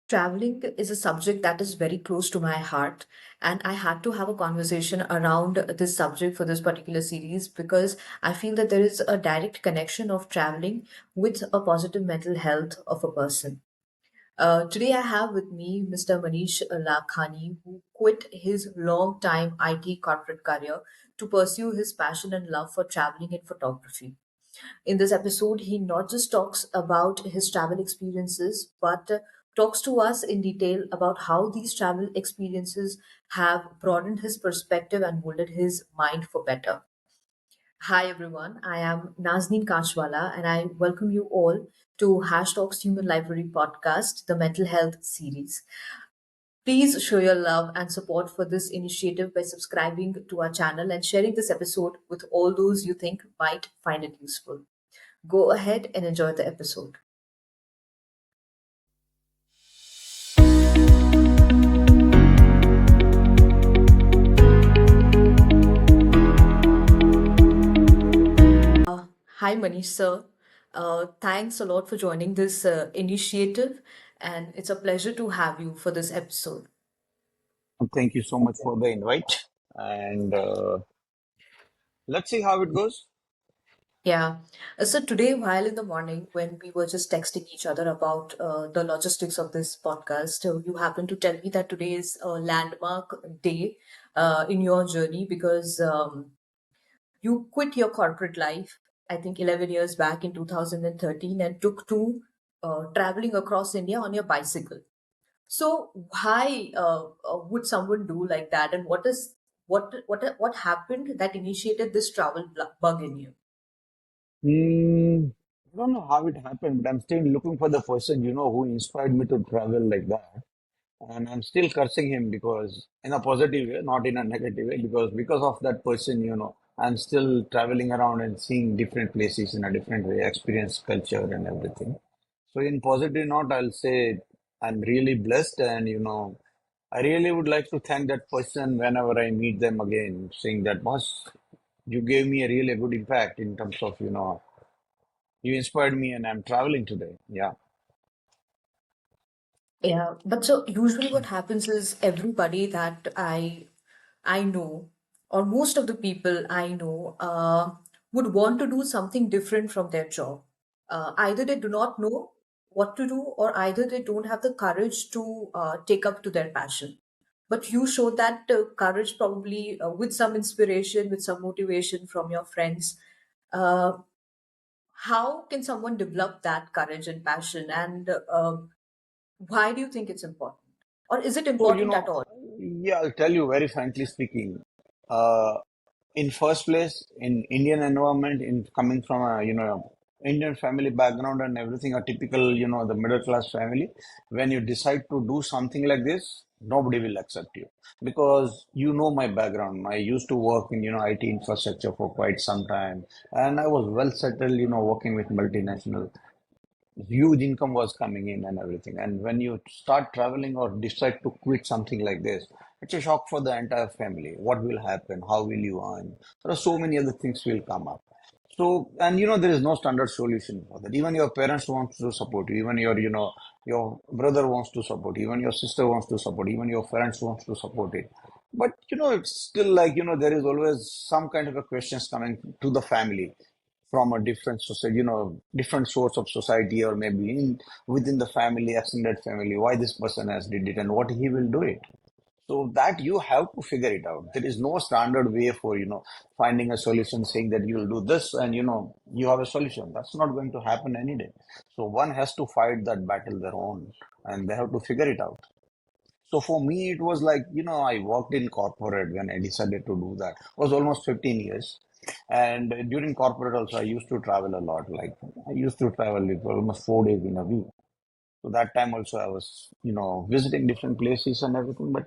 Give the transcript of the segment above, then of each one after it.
Traveling is a subject that is very close to my heart, and I had to have a conversation around this subject for this particular series because I feel that there is a direct connection of traveling with a positive mental health of a person. Today, I have with me Mr. Manish Lakhani, who quit his long time IT corporate career to pursue his passion and love for traveling and photography. In this episode, he not just talks about his travel experiences, but talks to us in detail about how these travel experiences have broadened his perspective and molded his mind for better. Hi, everyone. I am Nazneen Kashwala, and I welcome you all to Talks Human Library podcast, the mental health series. Please show your love and support for this initiative by subscribing to our channel and sharing this episode with all those you think might find it useful. Go ahead and enjoy the episode. Hi, Manish sir. Thanks a lot for joining this initiative, and it's a pleasure to have you for this episode. Thank you so much for the invite. And let's see how it goes. Yeah. So today, while in the morning, when we were just texting each other about the logistics of this podcast, you happened to tell me that today is a landmark day in your journey because you quit your corporate life, I think 11 years back in 2013, and took to traveling across India on your bicycle. So why would someone do like that, and what happened that initiated this bug in you? I don't know how it happened, but I'm still looking for the person, who inspired me to travel like that. And I'm still cursing him because in a positive way, not in a negative way, because of that person, I'm still traveling around and seeing different places in a different way, experience culture and everything. So in positive note, I'll say I'm really blessed and I really would like to thank that person whenever I meet them again, saying that boss, you gave me a really good impact in terms of, you inspired me and I'm traveling today. Yeah. Yeah, but so usually what happens is everybody that I know, or most of the people I know, would want to do something different from their job. Either they do not know what to do, or either they don't have the courage to take up to their passion. But you showed that courage probably with some inspiration, with some motivation from your friends. Uh, how can someone develop that courage and passion? And why do you think it's important? Or is it So, important at all? yeah, I'll tell you very frankly speaking, uh, in first place, in Indian environment, in coming from a, Indian family background and everything, a typical, the middle class family, when you decide to do something like this, nobody will accept you because you know my background. I used to work in, IT infrastructure for quite some time, and I was well settled, working with multinational huge income was coming in and everything. And when you start traveling or decide to quit something like this, it's a shock for the entire family. What will happen? How will you earn? There are so many other things will come up. So, and there is no standard solution for that. Even your parents want to support you. Even your brother wants to support you. Even your sister wants to support you. Even your friends wants to support it. But, it's still like, there is always some kind of a questions coming to the family from a different society, different source of society, or maybe within the family, extended family, why this person has did it and what he will do it. So that you have to figure it out. There is no standard way for, finding a solution saying that you'll do this and, you have a solution. That's not going to happen any day. So one has to fight that battle their own and they have to figure it out. So for me, it was like, I worked in corporate when I decided to do that. It was almost 15 years. And during corporate also, I used to travel a lot. Like I used to travel like almost 4 days in a week. So that time also I was, visiting different places and everything, but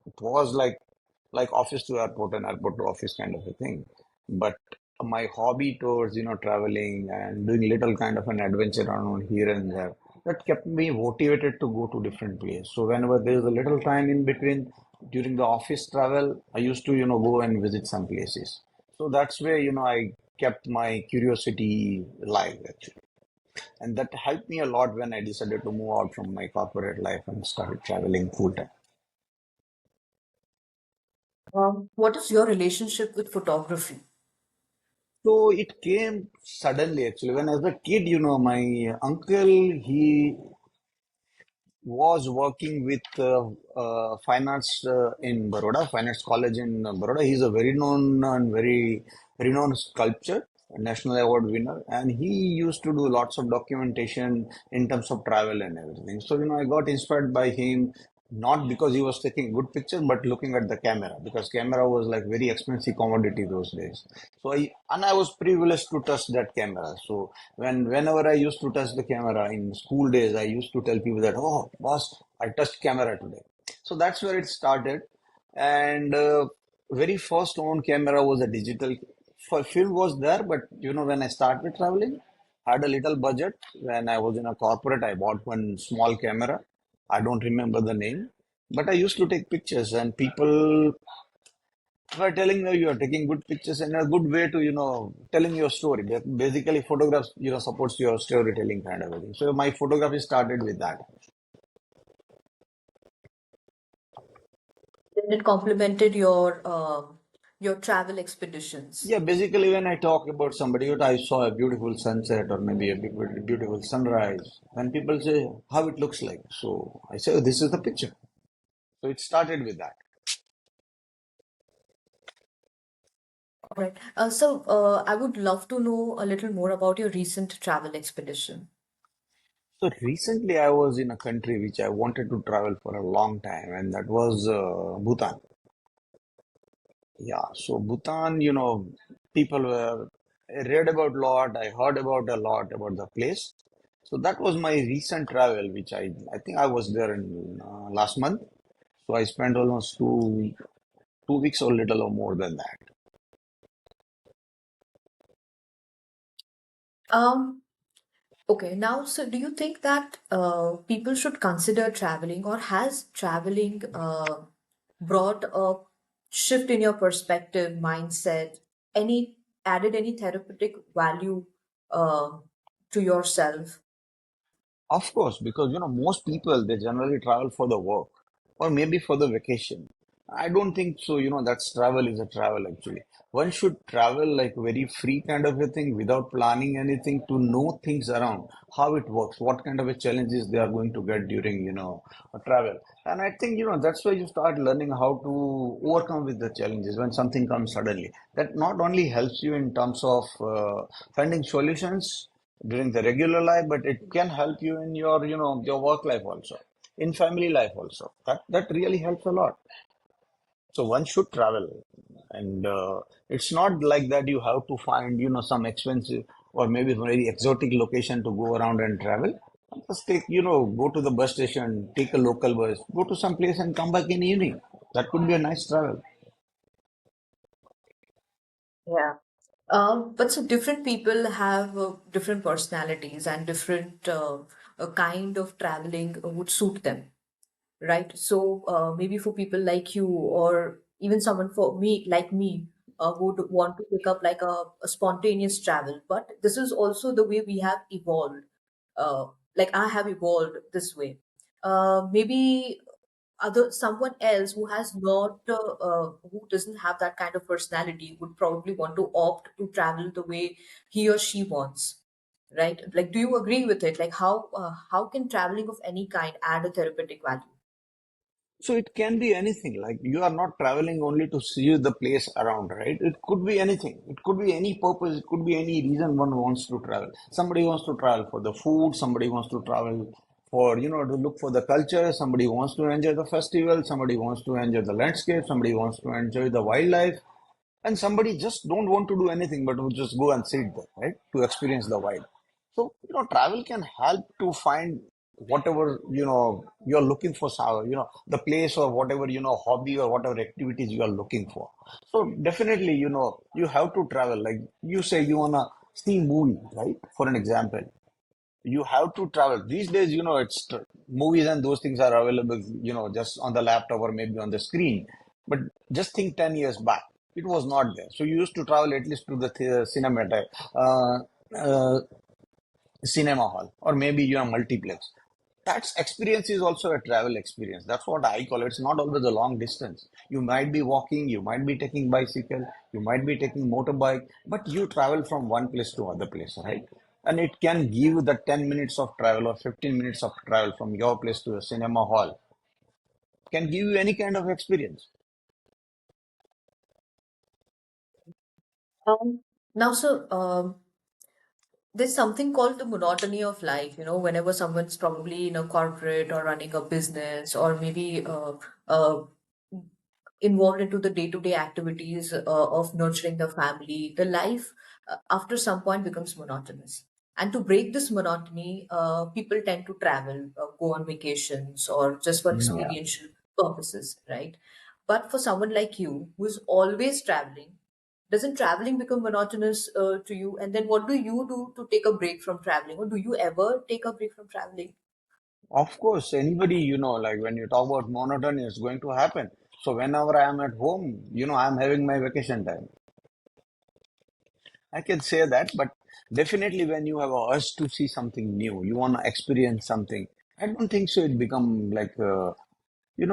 it was like office to airport and airport to office kind of a thing. But my hobby towards, traveling and doing little kind of an adventure around here and there, that kept me motivated to go to different places. So whenever there is a little time in between during the office travel, I used to, go and visit some places. So that's where, I kept my curiosity alive actually. And that helped me a lot when I decided to move out from my corporate life and started traveling full time. What is your relationship with photography? So it came suddenly actually. When I was a kid, my uncle, he was working with finance in Baroda, finance college in Baroda. He's a very known and very renowned sculptor, a national award winner, and he used to do lots of documentation in terms of travel and everything. So, I got inspired by him, not because he was taking good pictures, but looking at the camera, because camera was like very expensive commodity those days. So I was privileged to touch that camera. So whenever I used to touch the camera in school days, I used to tell people that, oh, boss, I touched camera today. So that's where it started. And very first own camera was a digital. For film was there, but when I started traveling, I had a little budget. When I was in a corporate, I bought one small camera. I don't remember the name, but I used to take pictures, and people were telling me you are taking good pictures and a good way to, telling your story. Basically, photographs, supports your storytelling kind of a thing. So my photography started with that. Then it complemented your travel expeditions. Yeah, basically, when I talk about somebody, that I saw a beautiful sunset or maybe a beautiful sunrise, and people say how it looks like. So I say, oh, this is the picture. So it started with that. All right. So I would love to know a little more about your recent travel expedition. So recently, I was in a country which I wanted to travel for a long time, and that was Bhutan. Yeah, so Bhutan, people were I read about a lot, I heard about a lot about the place. So that was my recent travel, which I think I was there in last month. So I spent almost 2 weeks or little or more than that. Um, okay, now, so do you think that people should consider traveling, or has traveling brought a shift in your perspective, mindset, any added any therapeutic value uh, to yourself? Of course, because most people they generally travel for the work or maybe for the vacation. I don't think so. That's travel is a travel actually. One should travel like very free kind of a thing without planning anything to know things around how it works, what kind of a challenges they are going to get during a travel. And I think that's why you start learning how to overcome with the challenges when something comes suddenly. That not only helps you in terms of finding solutions during the regular life, but it can help you in your work life also, in family life also. That really helps a lot. So one should travel, and it's not like that you have to find some expensive or maybe very exotic location to go around and travel. Just take go to the bus station, take a local bus, go to some place and come back in evening. That could be a nice travel. Yeah. But so different people have different personalities, and different kind of traveling would suit them, right? So maybe for people like you, or even someone for me, like me, would want to pick up like a spontaneous travel. But this is also the way we have evolved. Uh, like I have evolved this way. Maybe other someone else who has not who doesn't have that kind of personality would probably want to opt to travel the way he or she wants, right? Like, do you agree with it? Like, how can traveling of any kind add a therapeutic value? So it can be anything. Like you are not traveling only to see the place around, right? It could be anything. It could be any purpose. It could be any reason one wants to travel. Somebody wants to travel for the food. Somebody wants to travel for, to look for the culture. Somebody wants to enjoy the festival. Somebody wants to enjoy the landscape. Somebody wants to enjoy the wildlife. And somebody just don't want to do anything but will just go and sit there, right? To experience the wild. So, travel can help to find whatever, you're looking for, the place or whatever, hobby or whatever activities you are looking for. So definitely, you have to travel. Like you say, you want to see movie, right? For an example, you have to travel. These days, movies and those things are available, just on the laptop or maybe on the screen. But just think 10 years back, it was not there. So you used to travel at least to the cinema, uh, cinema hall, or maybe you are multiplex. That's experience is also a travel experience. That's what I call it. It's not always a long distance. You might be walking, you might be taking bicycle, you might be taking motorbike, but you travel from one place to other place, right? And it can give you the 10 minutes of travel or 15 minutes of travel from your place to a cinema hall, can give you any kind of experience. Um, Now, so there's something called the monotony of life. Whenever someone's probably in a corporate or running a business, or maybe involved into the day-to-day activities of nurturing the family, the life after some point becomes monotonous. And to break this monotony, people tend to travel, go on vacations, or just for Yeah. experiential purposes, right? But for someone like you who is always traveling, doesn't traveling become monotonous to you? And then what do you do to take a break from traveling? Or do you ever take a break from traveling? Of course, anybody, like when you talk about monotony, it's going to happen. So whenever I am at home, I'm having my vacation time. I can say that, but definitely when you have a urge to see something new, you want to experience something. I don't think so. It become like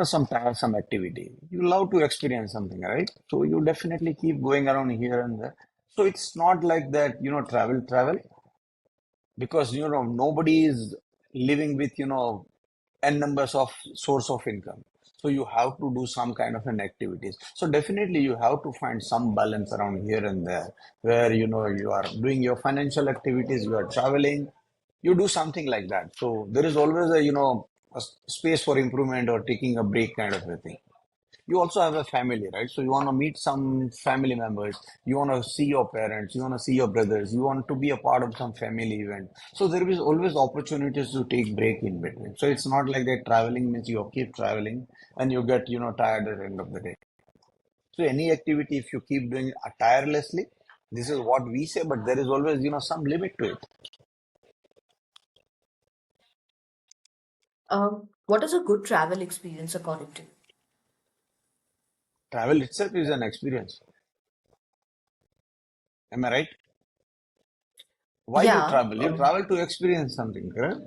some tiresome activity. You love to experience something, right? So you definitely keep going around here and there. So it's not like that, travel, because nobody is living with n numbers of source of income. So you have to do some kind of an activities. So definitely you have to find some balance around here and there, where you are doing your financial activities, you are traveling, you do something like that. So there is always a space for improvement or taking a break kind of a thing. You also have a family, right? So you want to meet some family members, you want to see your parents, you want to see your brothers, you want to be a part of some family event. So there is always opportunities to take break in between. So it's not like that traveling means you keep traveling and you get, tired at the end of the day. So any activity, if you keep doing tirelessly, this is what we say, but there is always, some limit to it. What is a good travel experience according to you? Travel itself is an experience. Am I right? Why you Yeah. travel? You travel to experience something, correct?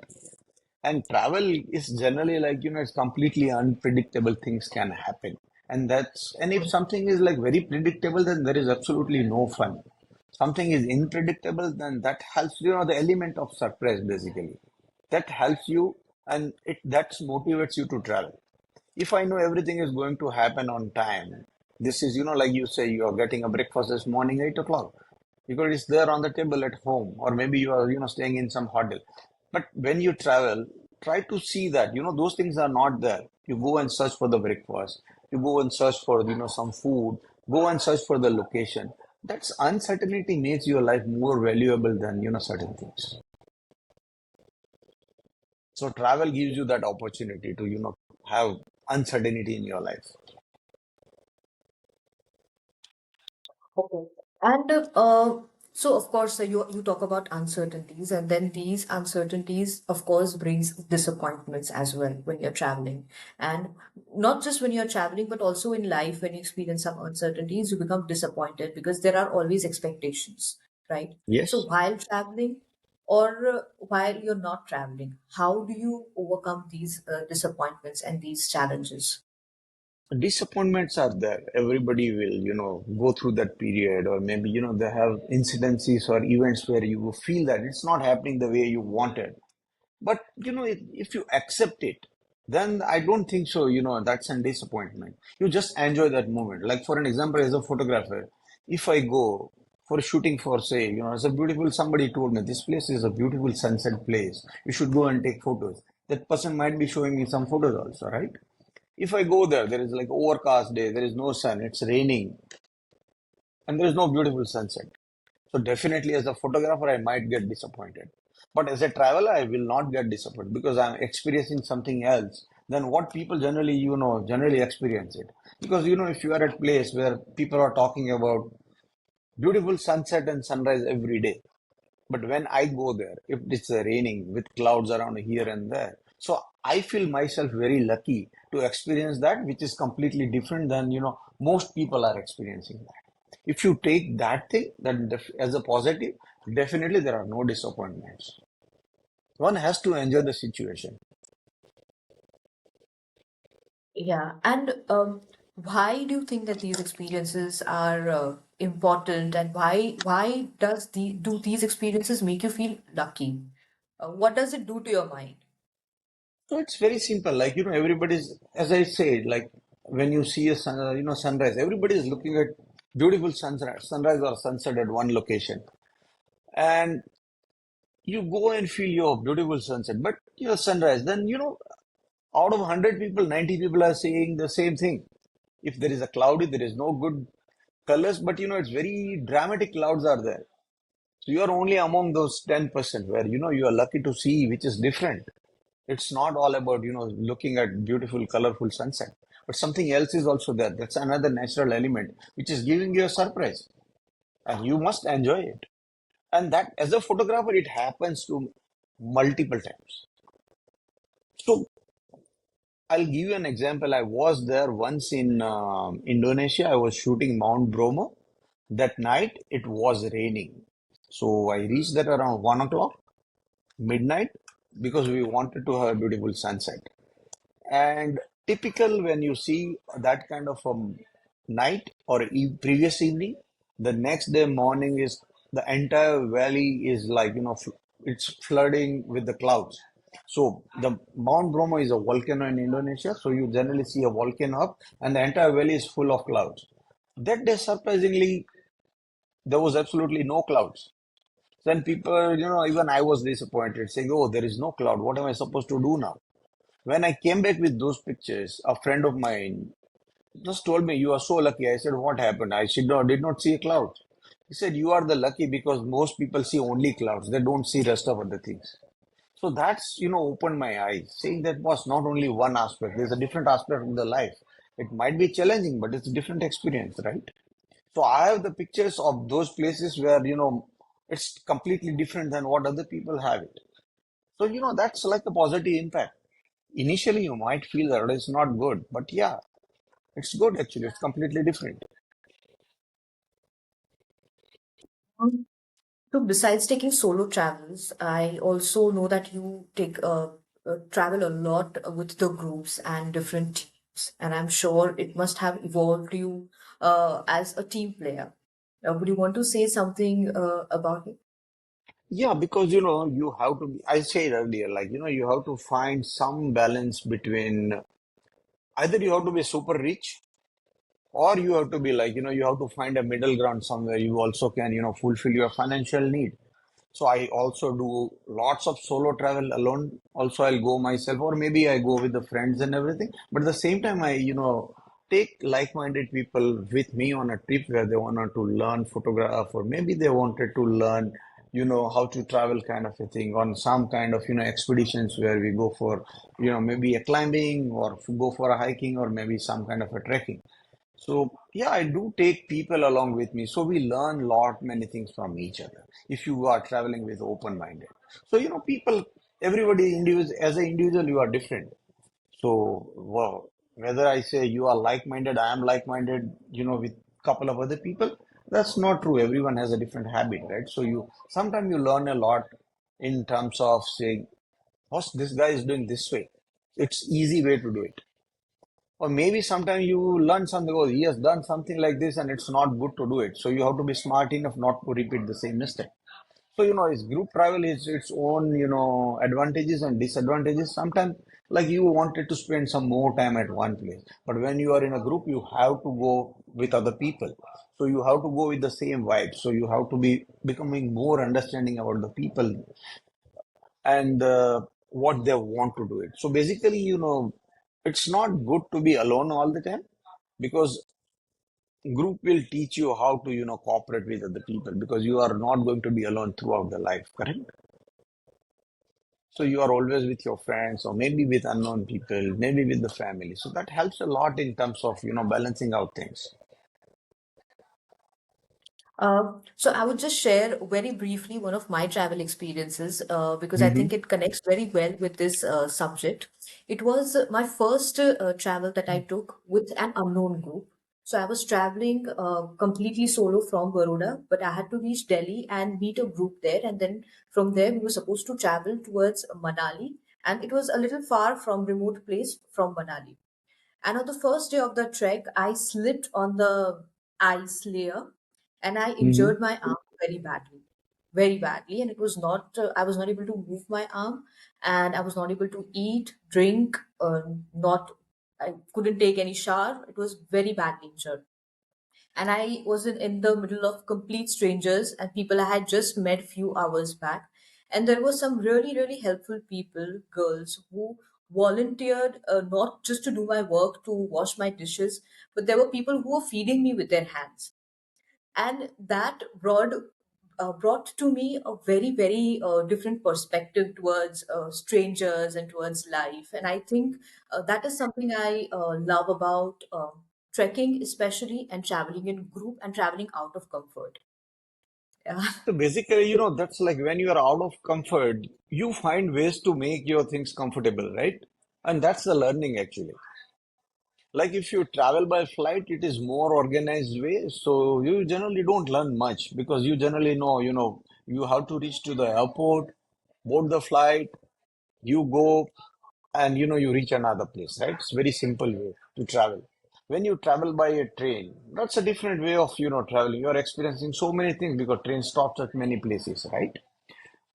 And travel is generally like, it's completely unpredictable things can happen. And if something is like very predictable, then there is absolutely no fun. Something is unpredictable, then that helps, the element of surprise basically. That helps you and that motivates you to travel. If I know everything is going to happen on time, this is, like you say, you are getting a breakfast this morning, 8 o'clock, because it's there on the table at home, or maybe you are, staying in some hotel. But when you travel, try to see that, those things are not there. You go and search for the breakfast, you go and search for, some food, go and search for the location. That's uncertainty makes your life more valuable than, certain things. So travel gives you that opportunity to, have uncertainty in your life. Okay. And so, of course, you talk about uncertainties, and then these uncertainties, of course, brings disappointments as well when you're traveling, and not just when you're traveling, but also in life when you experience some uncertainties, you become disappointed because there are always expectations, right? So Yes. while traveling, or while you're not traveling, how do you overcome these disappointments and these challenges? Disappointments are there. Everybody will, go through that period, or maybe, they have incidences or events where you feel that it's not happening the way you wanted. But, if you accept it, then I don't think so, that's a disappointment. You just enjoy that moment. Like, for an example, as a photographer, if I go for shooting for, say, as a beautiful, somebody told me, this place is a beautiful sunset place. You should go and take photos. That person might be showing me some photos also, right? If I go there, there is like overcast day, there is no sun, it's raining, and there is no beautiful sunset. So definitely as a photographer, I might get disappointed. But as a traveler, I will not get disappointed because I'm experiencing something else than what people generally, generally experience it. Because, if you are at a place where people are talking about beautiful sunset and sunrise every day, but when I go there, if it's raining with clouds around here and there, so I feel myself very lucky to experience that, which is completely different than, most people are experiencing that. If you take that thing, then as a positive, definitely there are no disappointments. One has to enjoy the situation. Yeah, and why do you think that these experiences are important, and why do these experiences make you feel lucky? What does it do to your mind? So it's very simple. Like, everybody's, as I say, like when you see a sunrise, everybody is looking at beautiful sunrise or sunset at one location. And you go and feel your beautiful sunset, but your sunrise, then, out of 100 people, 90 people are saying the same thing. If there is a cloudy, there is no good colors, but it's very dramatic clouds are there. So you are only among those 10% where you are lucky to see which is different. It's not all about looking at beautiful, colorful sunset, but something else is also there. That's another natural element which is giving you a surprise, and you must enjoy it. And that, as a photographer, it happens to multiple times. So I'll give you an example. I was there once in Indonesia. I was shooting Mount Bromo. That night it was raining. So I reached there around 1 o'clock, midnight, because we wanted to have a beautiful sunset. And typical when you see that kind of night or previous evening, the next day morning is the entire valley is like, it's flooding with the clouds. So the Mount Bromo is a volcano in Indonesia. So you generally see a volcano up and the entire valley is full of clouds. That day, surprisingly, there was absolutely no clouds. Then people, even I was disappointed, saying, "Oh, there is no cloud. What am I supposed to do now?" When I came back with those pictures, a friend of mine just told me, "You are so lucky." I said, "What happened?" I said, "No, did not see a cloud." He said, "You are the lucky because most people see only clouds. They don't see rest of other things." So that's, opened my eyes, saying that was not only one aspect. There's a different aspect of the life. It might be challenging, but it's a different experience, right? So I have the pictures of those places where, it's completely different than what other people have it. So, that's like a positive impact. Initially, you might feel that it's not good, but yeah, it's good actually. It's completely different. Mm. So besides taking solo travels, I also know that you take travel a lot with the groups and different teams, and I'm sure it must have evolved you as a team player. Would you want to say something about it? Yeah, because you have to be, I said earlier, like, you have to find some balance between either you have to be super rich or you have to be like, you have to find a middle ground somewhere you also can, fulfill your financial need. So I also do lots of solo travel alone. Also, I'll go myself, or maybe I go with the friends and everything. But at the same time, I, take like-minded people with me on a trip where they wanted to learn photograph, or maybe they wanted to learn, how to travel kind of a thing on some kind of, expeditions where we go for, maybe a climbing or go for a hiking or maybe some kind of a trekking. So yeah, I do take people along with me. So we learn lot many things from each other. If you are traveling with open-minded. So people, everybody individual as an individual, you are different. So well, whether I say you are like-minded, I am like-minded, with couple of other people, that's not true. Everyone has a different habit, right? So you sometimes you learn a lot in terms of saying, "What's this guy is doing this way?" It's easy way to do it. Or maybe sometimes you learn something, oh, he has done something like this and it's not good to do it. So you have to be smart enough not to repeat the same mistake. So, it's group travel is its own, advantages and disadvantages. Sometimes, like you wanted to spend some more time at one place, but when you are in a group, you have to go with other people. So you have to go with the same vibe. So you have to be becoming more understanding about the people and what they want to do it. So basically, it's not good to be alone all the time because group will teach you how to, cooperate with other people because you are not going to be alone throughout the life, correct? So you are always with your friends or maybe with unknown people, maybe with the family. So that helps a lot in terms of, balancing out things. So I would just share very briefly one of my travel experiences because I think Hmm. it connects very well with this subject. It was my first travel that I took with an unknown group. So I was traveling completely solo from Baroda, but I had to reach Delhi and meet a group there. And then from there, we were supposed to travel towards Manali. And it was a little far from remote place from Manali. And on the first day of the trek, I slipped on the ice layer and I Hmm. injured my arm very badly, very badly. And it was not, I was not able to move my arm and I was not able to eat, drink, not, I couldn't take any shower. It was very badly injured. And I was in the middle of complete strangers and people I had just met few hours back. And there were some really, really helpful people, girls, who volunteered not just to do my work, to wash my dishes, but there were people who were feeding me with their hands. And that brought to me a very, very different perspective towards strangers and towards life. And I think that is something I love about trekking, especially, and traveling in group and traveling out of comfort. Yeah. So basically, that's like when you are out of comfort, you find ways to make your things comfortable, right? And that's the learning actually. Like if you travel by flight, it is more organized way. So you generally don't learn much because you generally know, you have to reach to the airport, board the flight, you go, and you reach another place, right? It's very simple way to travel. When you travel by a train, that's a different way of traveling. You're experiencing so many things because train stops at many places, right?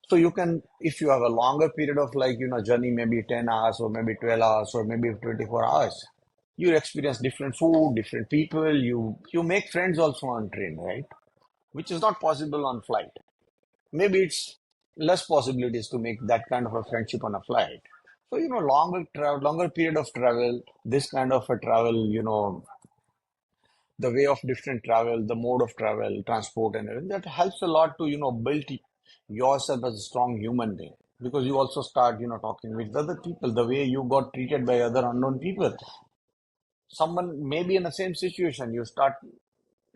So you can, if you have a longer period of like journey, maybe 10 hours or maybe 12 hours or maybe 24 hours, you experience different food, different people. You make friends also on train, right? Which is not possible on flight. Maybe it's less possibilities to make that kind of a friendship on a flight. So, longer period of travel, this kind of a travel, the way of different travel, the mode of travel, transport and everything, that helps a lot to, build yourself as a strong human being. Because you also start, talking with other people, the way you got treated by other unknown people. Someone may be in the same situation, you start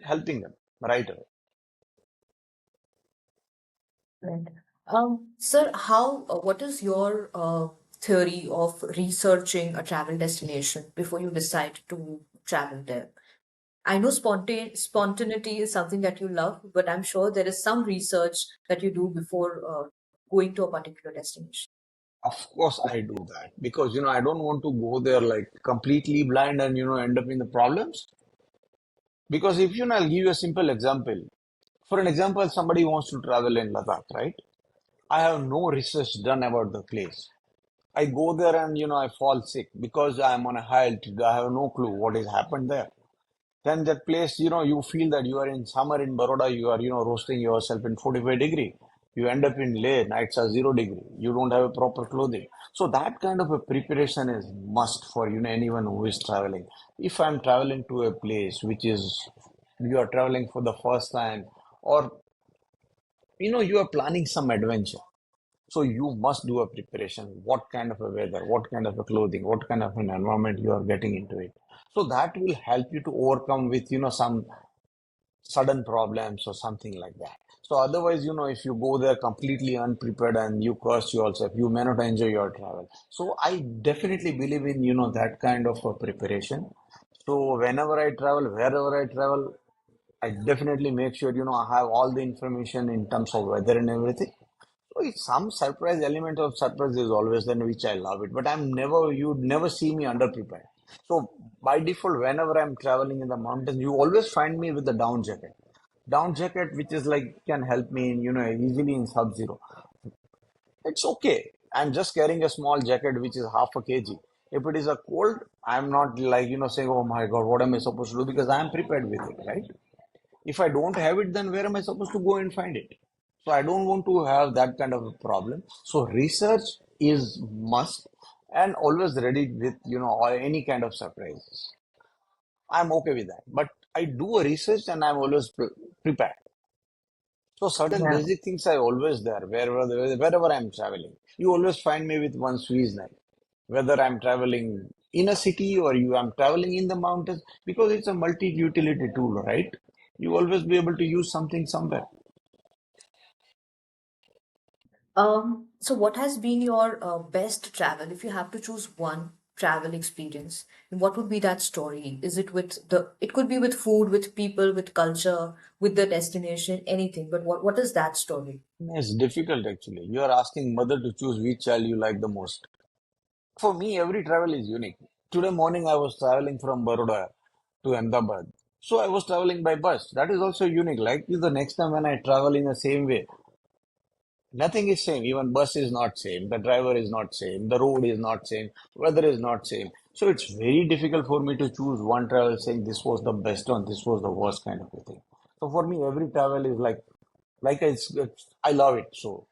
helping them right away. Right. Sir, what is your theory of researching a travel destination before you decide to travel there? I know spontaneity is something that you love, but I'm sure there is some research that you do before going to a particular destination. Of course, I do that because I don't want to go there like completely blind and end up in the problems. Because if I'll give you a simple example. For an example, somebody wants to travel in Ladakh, right? I have no research done about the place. I go there and I fall sick because I'm on a high altitude. I have no clue what has happened there. Then that place, you feel that you are in summer in Baroda, you are, roasting yourself in 45-degree. You end up in Leh, nights are 0 degree. You don't have a proper clothing. So that kind of a preparation is must for, anyone who is traveling. If I'm traveling to a place which is, you are traveling for the first time, or, you are planning some adventure. So you must do a preparation. What kind of a weather, what kind of a clothing, what kind of an environment you are getting into it. So that will help you to overcome with, some sudden problems or something like that. So otherwise, if you go there completely unprepared and you curse yourself, you may not enjoy your travel. So I definitely believe in, that kind of a preparation. So whenever I travel, wherever I travel, I definitely make sure, I have all the information in terms of weather and everything. So it's some surprise element of surprise is always there, which I love it. But you'd never see me underprepared. So by default, whenever I'm traveling in the mountains, you always find me with the down jacket. Down jacket, which is like can help me in, easily in sub-zero. It's okay. I'm just carrying a small jacket, which is half a kg. If it is a cold, I'm not like, saying, oh my God, what am I supposed to do? Because I'm prepared with it, right? If I don't have it, then where am I supposed to go and find it? So I don't want to have that kind of a problem. So research is must and always ready with, or any kind of surprises. I'm okay with that. But I do a research and I'm always prepared. So certain Yeah. basic things are always there wherever I'm traveling. You always find me with one Swiss knife. Whether I'm traveling in a city or I'm traveling in the mountains, because it's a multi-utility tool, right? You always be able to use something somewhere. So what has been your best travel? If you have to choose one travel experience? What would be that story? Is it with the, it could be with food, with people, with culture, with the destination, anything, but what is that story? It's difficult actually. You are asking mother to choose which child you like the most. For me, every travel is unique. Today morning, I was traveling from Baroda to Ahmedabad. So I was traveling by bus. That is also unique. Like the next time when I travel in the same way, nothing is same. Even bus is not same. The driver is not same. The road is not same. Weather is not same. So it's very difficult for me to choose one travel saying this was the best one, this was the worst kind of a thing. So for me, every travel is like I love it. So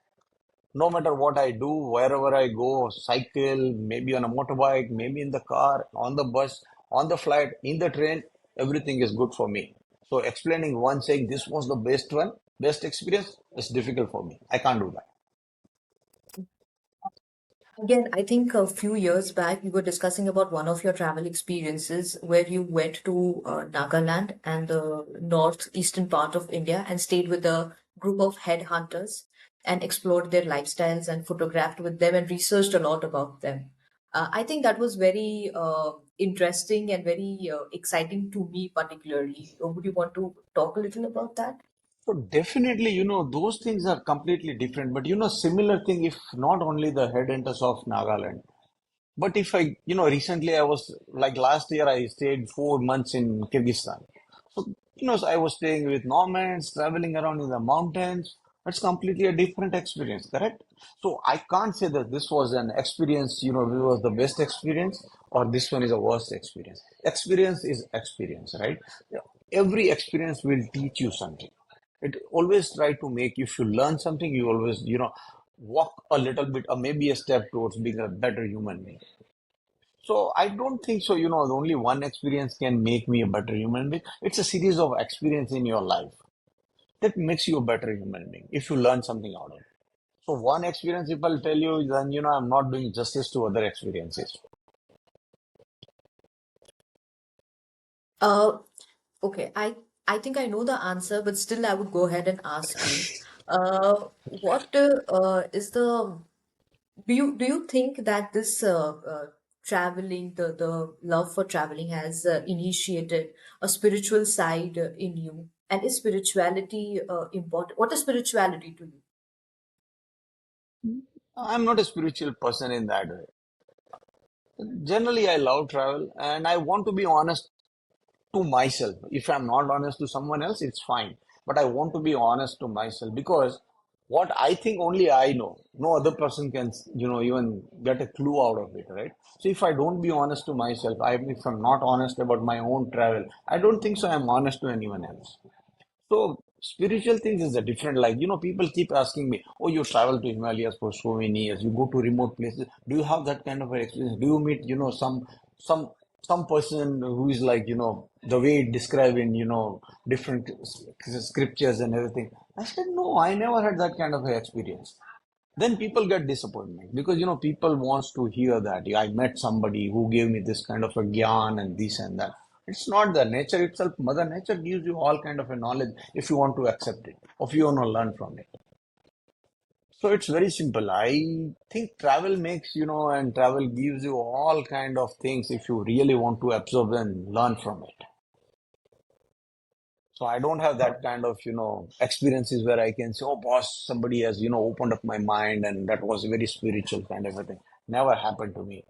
no matter what I do, wherever I go, cycle, maybe on a motorbike, maybe in the car, on the bus, on the flight, in the train, everything is good for me. So explaining one saying this was the best one, best experience, is difficult for me. I can't do that. Again, I think a few years back we were discussing about one of your travel experiences where you went to Nagaland and the northeastern part of India and stayed with a group of headhunters and explored their lifestyles and photographed with them and researched a lot about them. I think that was very interesting and very exciting to me, particularly. Would you want to talk a little about that? So definitely, those things are completely different. But similar thing, if not only the headhunters of Nagaland, but if recently I was like last year, I stayed 4 months in Kyrgyzstan. So, so I was staying with Normans, traveling around in the mountains. That's completely a different experience, correct? So I can't say that this was an experience, this was the best experience or this one is a worst experience. Experience is experience, right? Every experience will teach you something. It always try to make, if you learn something, you always, walk a little bit or maybe a step towards being a better human being. So I don't think so. Only one experience can make me a better human being. It's a series of experience in your life that makes you a better human being if you learn something out of it. So one experience, if I'll tell you, then I'm not doing justice to other experiences. Uh, Okay, I think I know the answer, but still I would go ahead and ask you. What is the do you think that this traveling, the love for traveling has initiated a spiritual side in you? And is spirituality important? What is spirituality to you? I'm not a spiritual person in that way. Generally, I love travel and I want to be honest to myself. If I'm not honest to someone else, it's fine. But I want to be honest to myself because what I think only I know. No other person can, even get a clue out of it, right? So if I don't be honest to myself, if I'm not honest about my own travel, I don't think so I'm honest to anyone else. So spiritual things is a different. Like people keep asking me, "Oh, you travel to Himalayas for so many years. You go to remote places. Do you have that kind of an experience? Do you meet some some person who is like the way it described in different scriptures and everything?" I said, "No, I never had that kind of an experience." Then people get disappointment because people wants to hear that. "Yeah, I met somebody who gave me this kind of a gyan and this and that." It's not the nature itself. Mother Nature gives you all kind of a knowledge if you want to accept it, or if you want to learn from it. So it's very simple. I think travel makes, and travel gives you all kind of things if you really want to absorb and learn from it. So I don't have that kind of, experiences where I can say, "Oh, boss, somebody has, opened up my mind and that was very spiritual kind of a thing." Never happened to me.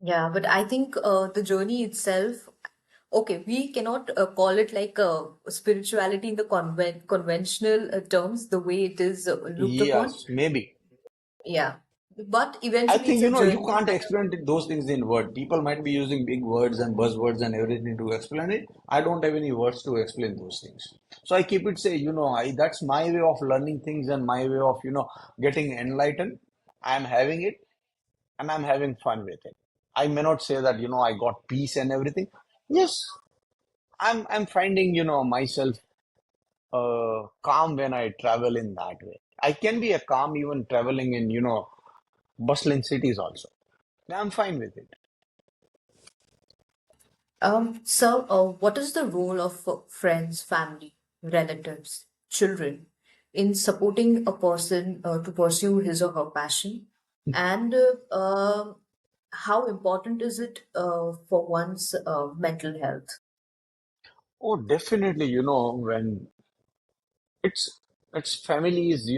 Yeah, but I think the journey itself, okay, we cannot call it like spirituality in the conventional terms, the way it is looked upon. Yes, maybe. Yeah, but I eventually think, it's a you journey. can't explain those things in word. People might be using big words and buzzwords and everything to explain it. I don't have any words to explain those things. So I keep it say, that's my way of learning things and my way of, getting enlightened. I'm having it and I'm having fun with it. I may not say that, I got peace and everything. Yes, I'm finding, myself calm when I travel in that way. I can be a calm even traveling in, bustling cities also. I'm fine with it. So, what is the role of friends, family, relatives, children in supporting a person to pursue his or her passion? And how important is it for one's mental health? Oh, definitely, when it's it's families,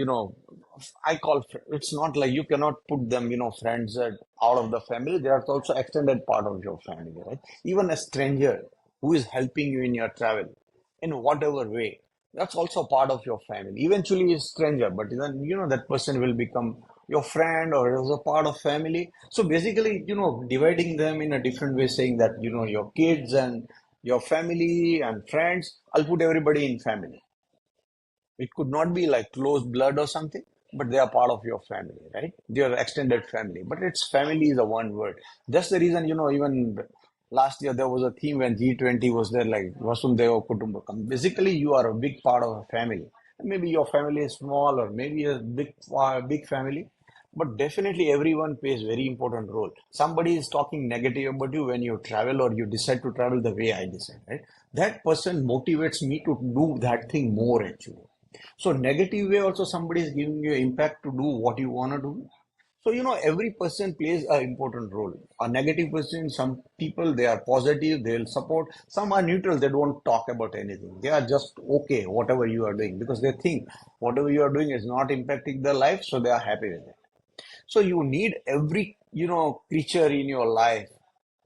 I call it's not like you cannot put them, friends out of the family. They are also extended part of your family, right? Even a stranger who is helping you in your travel in whatever way, that's also part of your family. Eventually, a stranger, but then that person will become your friend or as a part of family. So basically, dividing them in a different way, saying that your kids and your family and friends, I'll put everybody in family. It could not be like close blood or something, but they are part of your family, right? They are extended family. But it's family is a one word. That's the reason, even last year there was a theme when G20 was there, like Vasundhaiva Kutumbakam. Basically, you are a big part of a family. Maybe your family is small or maybe a big family. But definitely everyone plays very important role. Somebody is talking negative about you when you travel or you decide to travel the way I decide, right? That person motivates me to do that thing more actually. So negative way also somebody is giving you impact to do what you want to do. So every person plays an important role. A negative person, some people they are positive, they'll support. Some are neutral, they don't talk about anything. They are just okay, whatever you are doing, because they think whatever you are doing is not impacting their life, so they are happy with it. So you need every creature in your life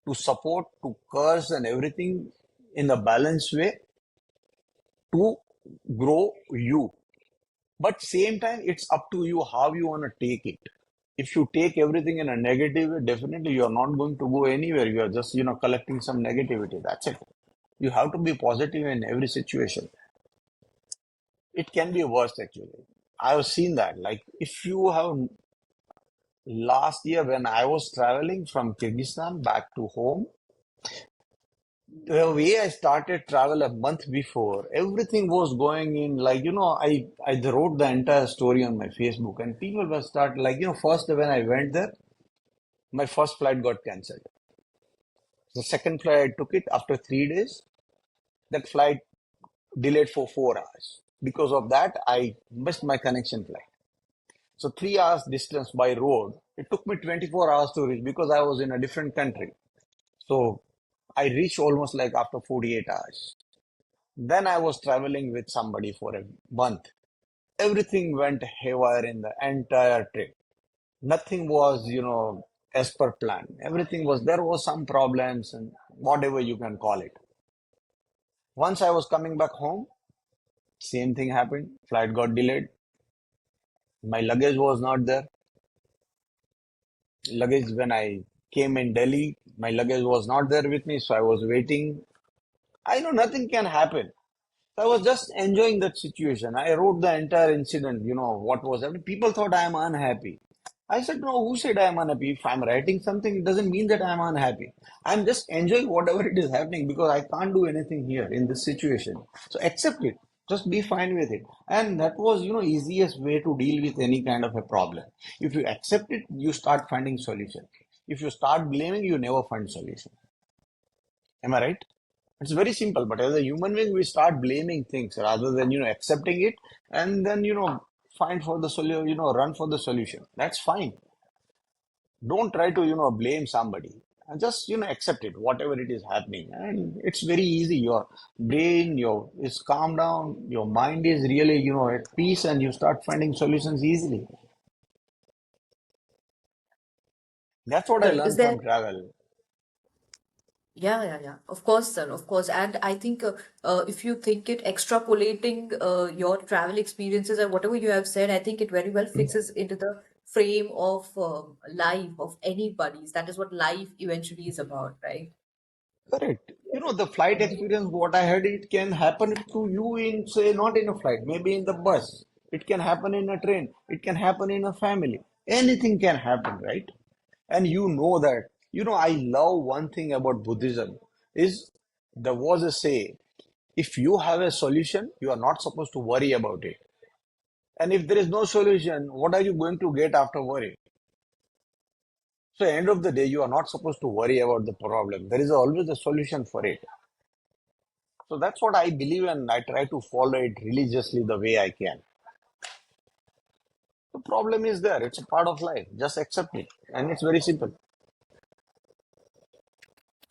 to support, to curse and everything in a balanced way to grow you. But same time, it's up to you how you want to take it. If you take everything in a negative way, definitely you are not going to go anywhere. You are just, collecting some negativity. That's it. You have to be positive in every situation. It can be worse actually. I have seen that. Like if you have last year when I was traveling from Kyrgyzstan back to home, the way I started travel a month before, everything was going in like, I wrote the entire story on my Facebook and people were start like, first when I went there, my first flight got cancelled. The second flight I took it after 3 days, that flight delayed for 4 hours. Because of that, I missed my connection flight. So 3 hours distance by road, it took me 24 hours to reach because I was in a different country. So I reached almost like after 48 hours. Then I was traveling with somebody for a month. Everything went haywire in the entire trip. Nothing was, as per plan. Everything was, there was some problems and whatever you can call it. Once I was coming back home, same thing happened. Flight got delayed. My luggage was not there. Luggage, when I came in Delhi, my luggage was not there with me. So I was waiting. I know nothing can happen. I was just enjoying that situation. I wrote the entire incident, what was happening. People thought I am unhappy. I said, no, who said I am unhappy? If I'm writing something, it doesn't mean that I'm unhappy. I'm just enjoying whatever it is happening because I can't do anything here in this situation. So accept it. Just be fine with it. And that was, easiest way to deal with any kind of a problem. If you accept it, you start finding solution. If you start blaming, you never find solution. Am I right? It's very simple, but as a human being, we start blaming things rather than accepting it and then find for the solution, run for the solution. That's fine. Don't try to blame somebody. And just accept it, whatever it is happening, and it's very easy. Your brain, your is calm down. Your mind is really at peace, and you start finding solutions easily. That's what I Well, is learned there? from travel. Yeah, yeah, yeah. Of course, sir. Of course. And I think if you think it extrapolating your travel experiences and whatever you have said, I think it very well fixes into the frame of life of anybody's. That is what life eventually is about, right? Correct. The flight experience, what I heard, it can happen to you in, say, not in a flight, maybe in the bus. It can happen in a train. It can happen in a family. Anything can happen, right? And you know that. I love one thing about Buddhism is there was a say, if you have a solution, you are not supposed to worry about it. And if there is no solution, what are you going to get after worry? So, end of the day, you are not supposed to worry about the problem. There is always a solution for it. So that's what I believe, and I try to follow it religiously the way I can. The problem is there, it's a part of life. Just accept it. And it's very simple.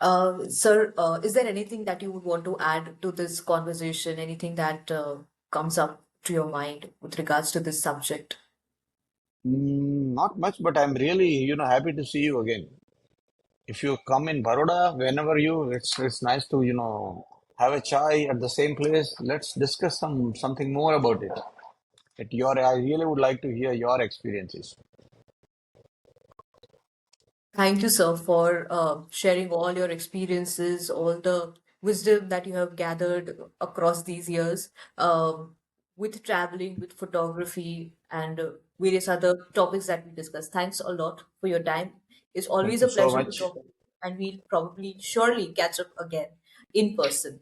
Sir, is there anything that you would want to add to this conversation? Anything that comes up to your mind with regards to this subject? Not much, but I'm really, happy to see you again. If you come in Baroda, whenever it's nice to, have a chai at the same place. Let's discuss something more about it. I really would like to hear your experiences. Thank you, sir, for sharing all your experiences, all the wisdom that you have gathered across these years with traveling, with photography, and various other topics that we discussed. Thanks a lot for your time. It's Thank always you a so pleasure to much. talk to you, and we'll probably surely catch up again in person.